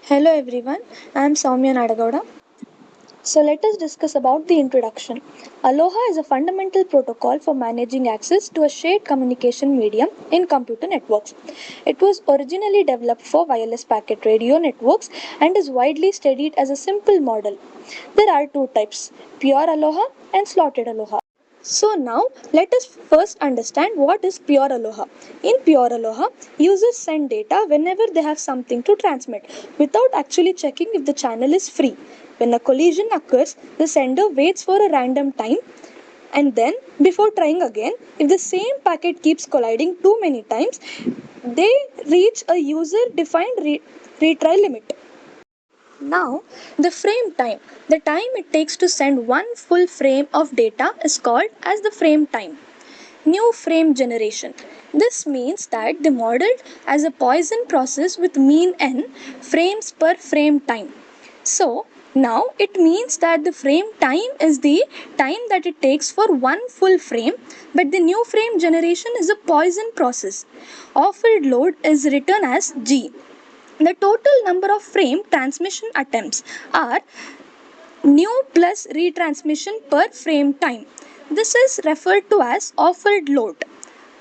Hello everyone, I am Soumya Nadagowda. So let us discuss about the introduction. Aloha is a fundamental protocol for managing access to a shared communication medium in computer networks. It was originally developed for wireless packet radio networks and is widely studied as a simple model. There are two types, pure Aloha and slotted Aloha. So now let us first understand what is pure Aloha. In pure Aloha, users send data whenever they have something to transmit without actually checking if the channel is free. When a collision occurs, the sender waits for a random time and then before trying again, if the same packet keeps colliding too many times, they reach a user defined retry limit. Now, the frame time. The time it takes to send one full frame of data is called as the frame time. New frame generation. This means that the modeled as a Poisson process with mean n frames per frame time. So, now it means that the frame time is the time that it takes for one full frame, but the new frame generation is a Poisson process. Offered load is written as G. The total number of frame transmission attempts are new plus retransmission per frame time. This is referred to as offered load.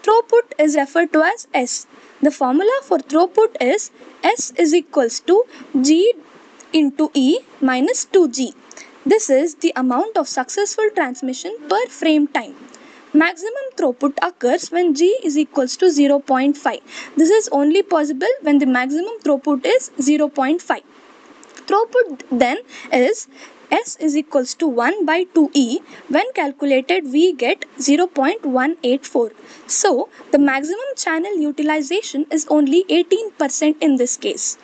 Throughput is referred to as S. The formula for throughput is S is equals to G into E minus 2G. This is the amount of successful transmission per frame time. Maximum throughput occurs when G is equals to 0.5. This is only possible when the maximum throughput is 0.5. Throughput then is S is equals to 1 by 2E. When calculated, we get 0.184. So, the maximum channel utilization is only 18% in this case.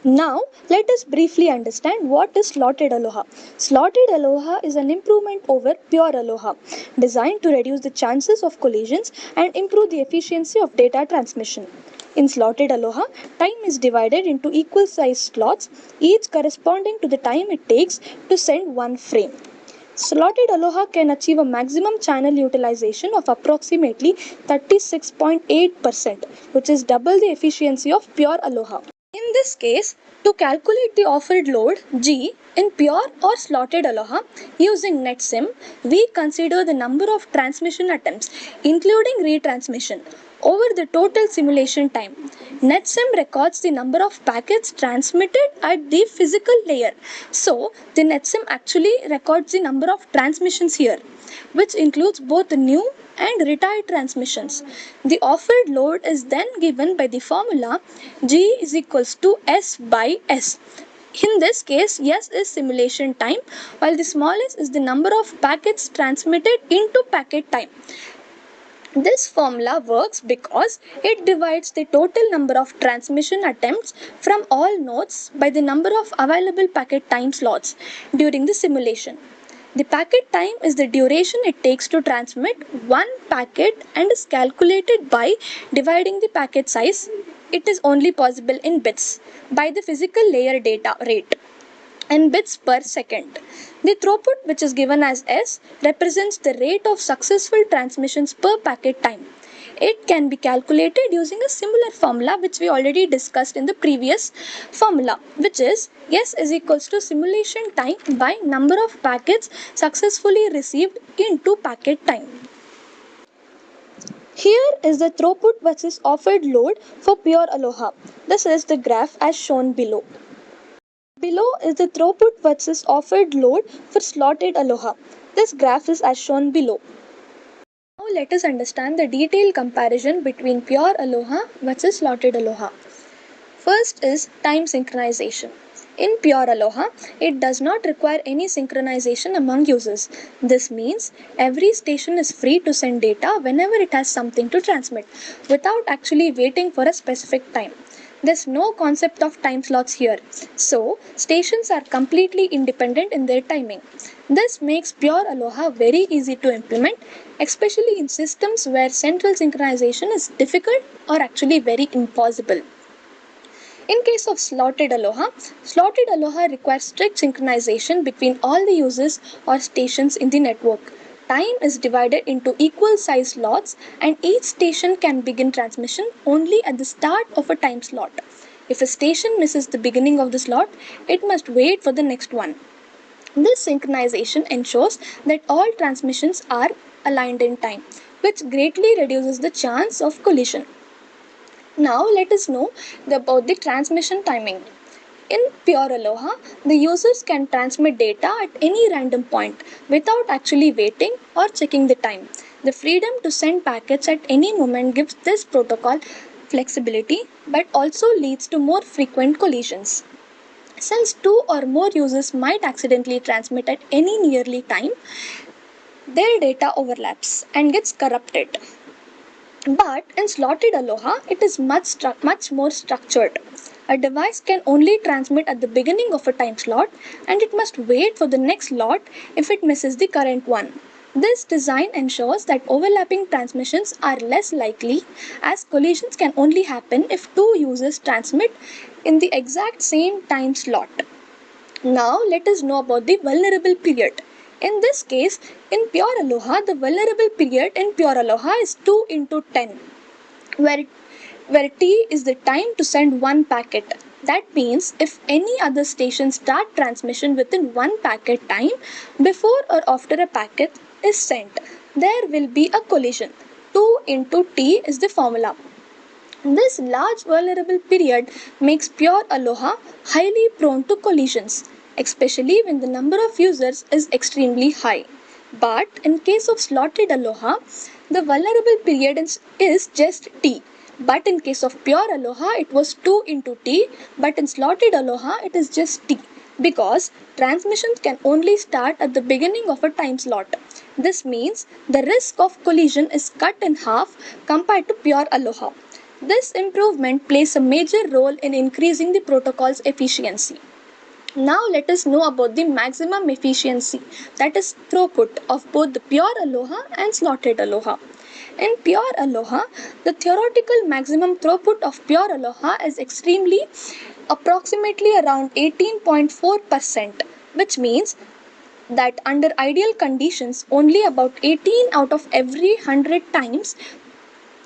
Now, let us briefly understand what is slotted Aloha. Slotted Aloha is an improvement over pure Aloha, designed to reduce the chances of collisions and improve the efficiency of data transmission. In slotted Aloha, time is divided into equal sized slots, each corresponding to the time it takes to send one frame. Slotted Aloha can achieve a maximum channel utilization of approximately 36.8%, which is double the efficiency of pure Aloha. In this case, to calculate the offered load G in pure or slotted Aloha using NetSim, we consider the number of transmission attempts, including retransmission, over the total simulation time. NetSim records the number of packets transmitted at the physical layer. So, the NetSim actually records the number of transmissions here, which includes both new and retired transmissions. The offered load is then given by the formula G is equals to S by S. In this case, S is simulation time, while the small s is the number of packets transmitted into packet time. This formula works because it divides the total number of transmission attempts from all nodes by the number of available packet time slots during the simulation. The packet time is the duration it takes to transmit one packet and is calculated by dividing the packet size. It is only possible in bits by the physical layer data rate in bits per second. The throughput, which is given as S, represents the rate of successful transmissions per packet time. It can be calculated using a similar formula which we already discussed in the previous formula, which is S is equals to simulation time by number of packets successfully received into packet time. Here is the throughput versus offered load for pure Aloha. This is the graph as shown below. Below is the throughput versus offered load for slotted Aloha. This graph is as shown below. Now let us understand the detailed comparison between pure Aloha versus slotted Aloha. First is time synchronization. In pure Aloha, it does not require any synchronization among users. This means every station is free to send data whenever it has something to transmit without actually waiting for a specific time. There's no concept of time slots here, so stations are completely independent in their timing. This makes pure Aloha very easy to implement, especially in systems where central synchronization is difficult or actually very impossible. In case of slotted Aloha requires strict synchronization between all the users or stations in the network. Time is divided into equal size slots and each station can begin transmission only at the start of a time slot. If a station misses the beginning of the slot, it must wait for the next one. This synchronization ensures that all transmissions are aligned in time, which greatly reduces the chance of collision. Now let us know about the transmission timing. In Pure Aloha, the users can transmit data at any random point without actually waiting or checking the time. The freedom to send packets at any moment gives this protocol flexibility but also leads to more frequent collisions. Since two or more users might accidentally transmit at any nearly time, their data overlaps and gets corrupted. But in slotted Aloha, it is much more structured. A device can only transmit at the beginning of a time slot and it must wait for the next slot if it misses the current one. This design ensures that overlapping transmissions are less likely as collisions can only happen if two users transmit in the exact same time slot. Now let us know about the vulnerable period. In this case, in Pure Aloha, the vulnerable period in Pure Aloha is 2 into 10, where, where T is the time to send one packet. That means if any other station start transmission within one packet time, before or after a packet is sent, there will be a collision. 2 into T is the formula. This large vulnerable period makes Pure Aloha highly prone to collisions, especially when the number of users is extremely high. But in case of slotted Aloha, the vulnerable period is just T. But in case of Pure Aloha, it was 2 into T, but in slotted Aloha, it is just T because transmissions can only start at the beginning of a time slot. This means the risk of collision is cut in half compared to Pure Aloha. This improvement plays a major role in increasing the protocol's efficiency. Now let us know about the maximum efficiency, that is throughput, of both the Pure Aloha and slotted Aloha. In Pure Aloha, the theoretical maximum throughput of Pure Aloha is approximately around 18.4%, which means that under ideal conditions, only about 18 out of every 100 times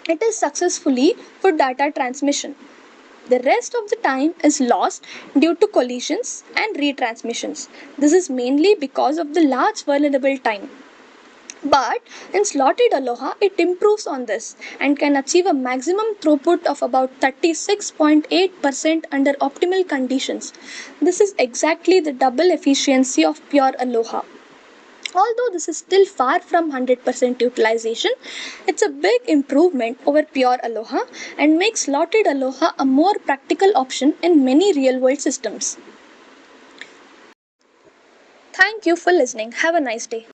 it is successfully for data transmission. The rest of the time is lost due to collisions and retransmissions. This is mainly because of the large vulnerable time. But in slotted Aloha, it improves on this and can achieve a maximum throughput of about 36.8% under optimal conditions. This is exactly the double efficiency of Pure Aloha. Although this is still far from 100% utilization, it's a big improvement over Pure Aloha and makes slotted Aloha a more practical option in many real-world systems. Thank you for listening. Have a nice day.